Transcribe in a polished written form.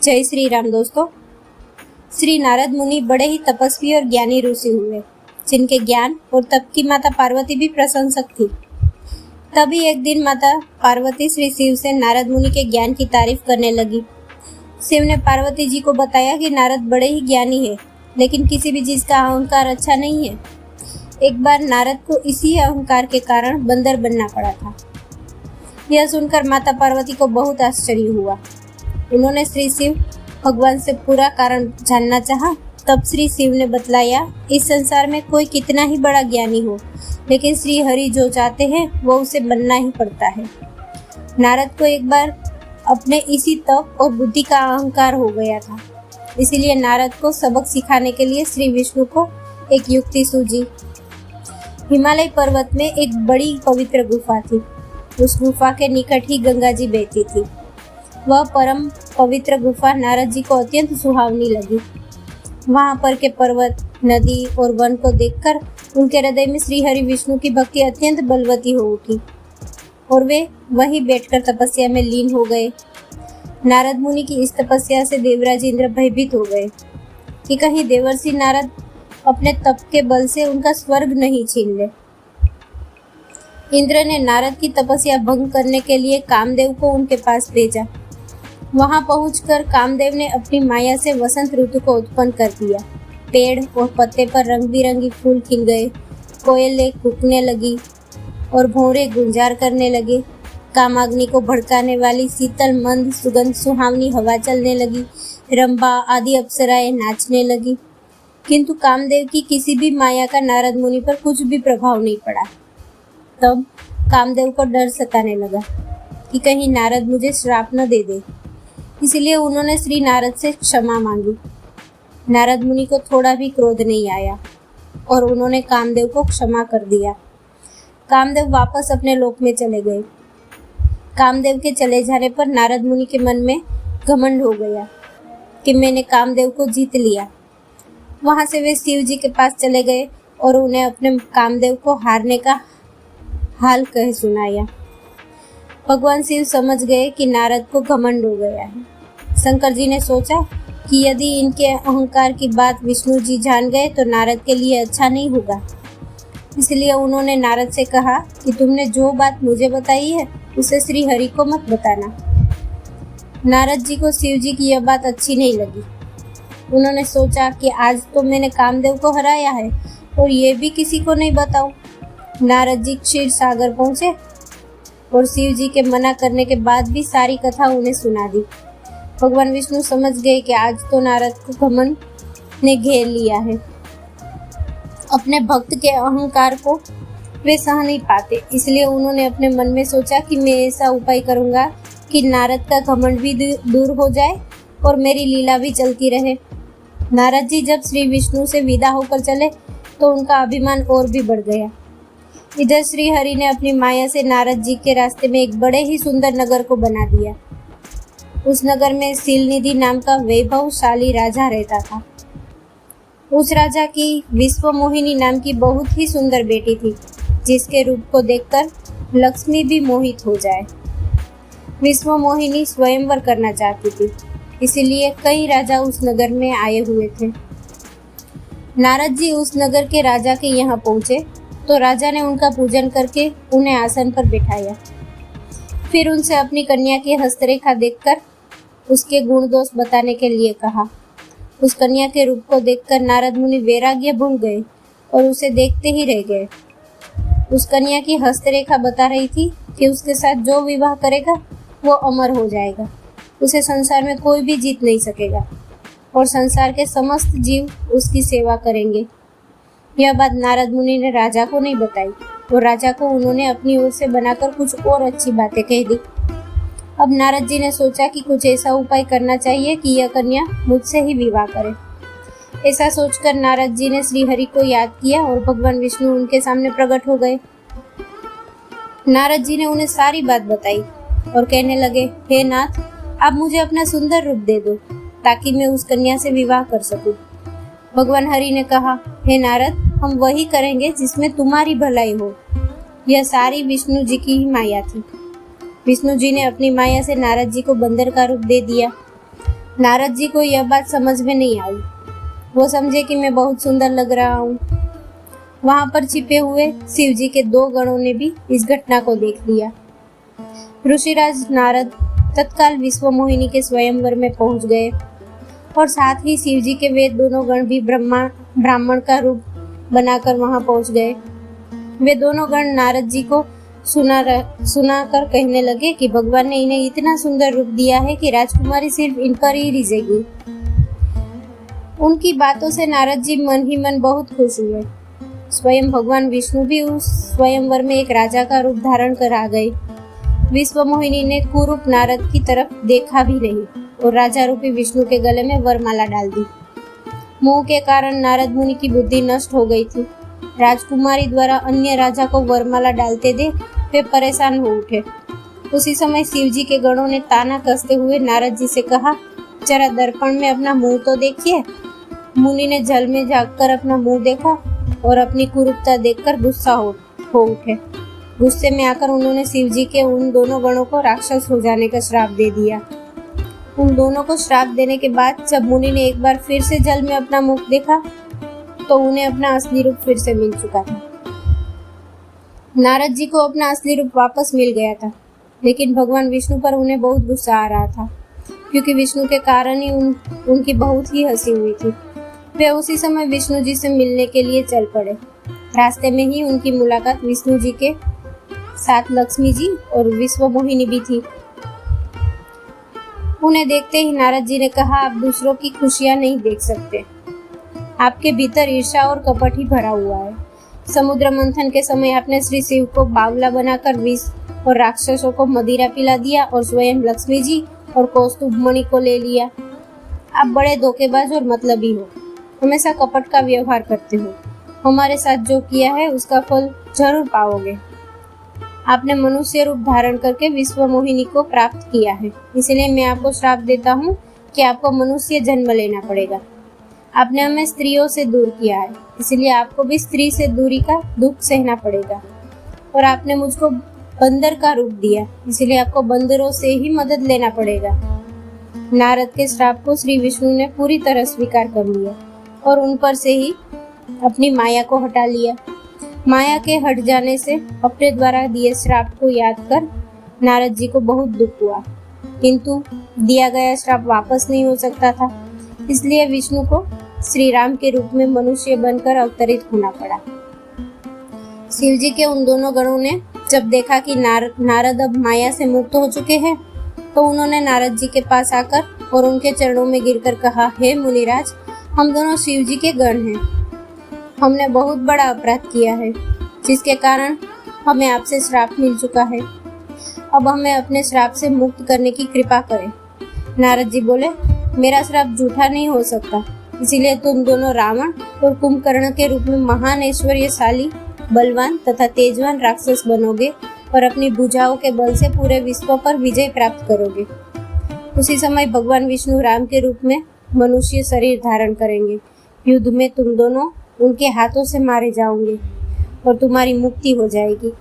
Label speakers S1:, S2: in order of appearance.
S1: जय श्री राम दोस्तों। श्री नारद मुनि बड़े ही तपस्वी और ज्ञानी ऋषि हुए, जिनके ज्ञान और तप की माता पार्वती भी प्रशंसक थी। तभी एक दिन माता पार्वती श्री शिव से नारद मुनि के ज्ञान की तारीफ करने लगी। शिव ने पार्वती जी को बताया कि नारद बड़े ही ज्ञानी है, लेकिन किसी भी चीज का अहंकार अच्छा नहीं है। एक बार नारद को इसी अहंकार के कारण बंदर बनना पड़ा था। यह सुनकर माता पार्वती को बहुत आश्चर्य हुआ। उन्होंने श्री शिव भगवान से पूरा कारण जानना चाहा। तब श्री शिव ने बतलाया, इस संसार में कोई कितना ही बड़ा ज्ञानी हो, लेकिन श्री हरि जो चाहते हैं वो उसे बनना ही पड़ता है। नारद को एक बार अपने इसी तप और बुद्धि का अहंकार हो गया था, इसीलिए नारद को सबक सिखाने के लिए श्री विष्णु को एक युक्ति सूझी। हिमालय पर्वत में एक बड़ी पवित्र गुफा थी। उस गुफा के निकट ही गंगा जी बहती थी। वह परम पवित्र गुफा नारद जी को अत्यंत सुहावनी लगी। वहां पर के पर्वत, नदी और वन को देखकर उनके हृदय में श्री हरि विष्णु की भक्ति अत्यंत बलवती हो उठी और वे वहीं बैठकर तपस्या में लीन हो गए। नारद मुनि की इस तपस्या से देवराज इंद्र भयभीत हो गए कि कहीं देवर्षि नारद अपने तप के बल से उनका स्वर्ग नहीं छीन ले। इंद्र ने नारद की तपस्या भंग करने के लिए कामदेव को उनके पास भेजा। वहां पहुंचकर कामदेव ने अपनी माया से वसंत ऋतु को उत्पन्न कर दिया। पेड़ और पत्ते पर रंग बिरंगी फूल खिल गए, कोयलें कूकने लगी और भौरे गुंजार करने लगे। कामाग्नि को भड़काने वाली शीतल मंद सुगंध सुहावनी हवा चलने लगी। रंभा आदि अप्सराएं नाचने लगी, किंतु कामदेव की किसी भी माया का नारद मुनि पर कुछ भी प्रभाव नहीं पड़ा। तब कामदेव को डर सताने लगा कि कहीं नारद मुझे श्राप न दे दे, इसलिए उन्होंने श्री नारद से क्षमा मांगी। नारद मुनि को थोड़ा भी क्रोध नहीं आया और उन्होंने कामदेव को क्षमा कर दिया। कामदेव वापस अपने लोक में चले गए। कामदेव के चले जाने पर नारद मुनि के मन में घमंड हो गया कि मैंने कामदेव को जीत लिया। वहां से वे शिव जी के पास चले गए और उन्हें अपने कामदेव को हारने का हाल कह सुनाया। भगवान शिव समझ गए कि नारद को घमंड हो गया है। शंकर जी ने सोचा कि यदि इनके अहंकार की बात विष्णु जी जान गए तो नारद के लिए अच्छा नहीं होगा। इसलिए उन्होंने नारद से कहा कि तुमने जो बात मुझे बताई है उसे श्री हरि को मत बताना। नारद जी को शिव जी की यह बात अच्छी नहीं लगी। उन्होंने सोचा कि आज तो मैंने कामदेव को हराया है और ये भी किसी को नहीं बताऊं। नारद जी क्षीर सागर पहुंचे और शिव जी के मना करने के बाद भी सारी कथा उन्हें सुना दी। भगवान विष्णु समझ गए कि आज तो नारद को घमंड ने घेर लिया है। अपने भक्त के अहंकार को वे सह नहीं पाते, इसलिए उन्होंने अपने मन में सोचा कि मैं ऐसा उपाय करूंगा कि नारद का घमंड भी दूर हो जाए और मेरी लीला भी चलती रहे। नारद जी जब श्री विष्णु से विदा होकर चले तो उनका अभिमान और भी बढ़ गया। इधर श्री हरि ने अपनी माया से नारद जी के रास्ते में एक बड़े ही सुंदर नगर को बना दिया। उस नगर में शीलनिधि नाम का वैभवशाली राजा रहता था। उस राजा की विश्वमोहिनी नाम की बहुत ही सुंदर बेटी थी, जिसके रूप को देखकर लक्ष्मी भी मोहित हो जाए। विश्वमोहिनी स्वयंवर करना चाहती थी, इसीलिए कई राजा उस नगर में आए हुए थे। नारद जी उस नगर के राजा के यहाँ पहुंचे तो राजा ने उनका पूजन करके उन्हें आसन पर बिठाया। फिर उनसे अपनी कन्या की हस्तरेखा देखकर उसके गुण दोष बताने के लिए कहा। उस कन्या के रूप को देखकर नारद मुनि वैराग्य भूल गए और उसे देखते ही रह गए। उस कन्या की हस्तरेखा बता रही थी कि उसके साथ जो विवाह करेगा वो अमर हो जाएगा, उसे संसार में कोई भी जीत नहीं सकेगा और संसार के समस्त जीव उसकी सेवा करेंगे। यह बात नारद मुनि ने राजा को नहीं बताई और राजा को उन्होंने अपनी ओर से बनाकर कुछ और अच्छी बातें कह दी। अब नारद जी ने सोचा कि कुछ ऐसा उपाय करना चाहिए कि यह कन्या मुझसे ही विवाह करे। ऐसा सोचकर नारद जी ने श्री हरि को याद किया और भगवान विष्णु उनके सामने प्रकट हो गए। नारद जी ने उन्हें सारी बात बताई और कहने लगे, हे नाथ, आप मुझे अपना सुंदर रूप दे दो ताकि मैं उस कन्या से विवाह कर सकूं। भगवान हरि ने कहा, हे नारद, हम वही करेंगे जिसमें तुम्हारी भलाई हो। यह सारी विष्णु जी की ही माया थी। विष्णु जी ने अपनी माया से नारद जी को बंदर का रूप दे दिया। नारद जी को यह बात समझ में नहीं आई। वो समझे कि मैं बहुत सुंदर लग रहा हूँ। वहां पर छिपे हुए शिव जी के 2 गणों ने भी इस घटना को देख लिया। ऋषिराज नारद तत्काल विश्व मोहिनी के स्वयंवर में पहुंच गए और साथ ही शिव जी के वे दोनों गण भी ब्राह्मण का रूप बनाकर वहां पहुंच गए। वे दोनों गण नारद जी को सुना कर कहने लगे कि भगवान ने इन्हें इतना सुंदर रूप दिया है कि राजकुमारी सिर्फ इन पर ही रिझेगी। उनकी बातों से नारद जी मन ही मन बहुत खुश हुए। स्वयं भगवान विष्णु भी उस स्वयंवर में एक राजा का रूप धारण कर आ गए। विश्व मोहिनी ने कुरूप नारद की तरफ देखा भी नहीं और राजा रूपी विष्णु के गले में वरमाला डाल दी। मोह के कारण नारद मुनि की बुद्धि नष्ट हो गई थी। राजकुमारी द्वारा अन्य राजा को वरमाला डालते देख वे परेशान हो उठे। उसी समय शिव जी के गणों ने ताना कसते हुए नारद जी से कहा, जरा दर्पण में अपना मुंह तो देखिए। मुनि ने जल में झांककर अपना मुंह देखा और अपनी कुरूपता देखकर गुस्सा हो उठे। गुस्से में आकर उन्होंने शिव जी के उन दोनों गणों को राक्षस हो जाने का श्राप दे दिया। उन दोनों को श्राप देने के बाद जब मुनि ने एक बार फिर से जल में अपना मुख देखा तो उन्हें अपना असली रूप फिर से मिल चुका था। नारद जी को अपना असली रूप वापस मिल गया था, लेकिन भगवान विष्णु पर उन्हें बहुत गुस्सा आ रहा था, क्योंकि विष्णु के कारण ही उनकी बहुत ही हंसी हुई थी। वे उसी समय विष्णु जी से मिलने के लिए चल पड़े। रास्ते में ही उनकी मुलाकात विष्णु जी के साथ लक्ष्मी जी और विश्व मोहिनी भी थी। उन्हें देखते ही नारद जी ने कहा, आप दूसरों की खुशियां नहीं देख सकते। आपके भीतर ईर्ष्या और कपट ही भरा हुआ है। समुद्र मंथन के समय आपने श्री शिव को बावला बनाकर विष और राक्षसों को मदिरा पिला दिया और स्वयं लक्ष्मी जी और कौस्तुभ मणि को ले लिया। आप बड़े धोखेबाज और मतलबी हो, हमेशा कपट का व्यवहार करते हो। हमारे साथ जो किया है उसका फल जरूर पाओगे। आपने मनुष्य रूप धारण करके विश्व मोहिनी को प्राप्त किया है, इसलिए मैं आपको श्राप देता हूँ कि आपको मनुष्य जन्म लेना पड़ेगा। आपने हमें स्त्रियों से दूर किया है, इसलिए आपको भी स्त्री से दूरी का दुख सहना पड़ेगा। और आपने मुझको बंदर का रूप दिया, इसलिए आपको बंदरों से ही मदद लेना पड़ेगा। नारद के श्राप को श्री विष्णु ने पूरी तरह स्वीकार कर लिया और उन पर से ही अपनी माया को हटा लिया। माया के हट जाने से अपने द्वारा दिए श्राप को याद कर नारद जी को बहुत दुख हुआ, किंतु दिया गया श्राप वापस नहीं हो सकता था, इसलिए विष्णु को श्री राम के रूप में मनुष्य बनकर अवतरित होना पड़ा। शिव जी के उन दोनों गणों ने जब देखा कि नारद अब माया से मुक्त हो चुके हैं, तो उन्होंने नारद जी के पास आकर और उनके चरणों में गिरकर कहा, हे मुनिराज, हम दोनों शिव जी के गण हैं। हमने बहुत बड़ा अपराध किया है, जिसके कारण हमें आपसे श्राप मिल चुका है। अब हमें अपने श्राप से मुक्त करने की कृपा करें। नारद जी बोले, मेरा श्राप झूठा नहीं हो सकता, इसीलिए तुम दोनों रावण और कुंभकर्ण के रूप में महान ऐश्वर्यशाली, बलवान तथा तेजवान राक्षस बनोगे और अपनी भुजाओं के बल से पूरे विश्व पर विजय प्राप्त करोगे। उसी समय भगवान विष्णु राम के रूप में मनुष्य शरीर धारण करेंगे। युद्ध में तुम दोनों उनके हाथों से मारे जाओगे और तुम्हारी मुक्ति हो जाएगी।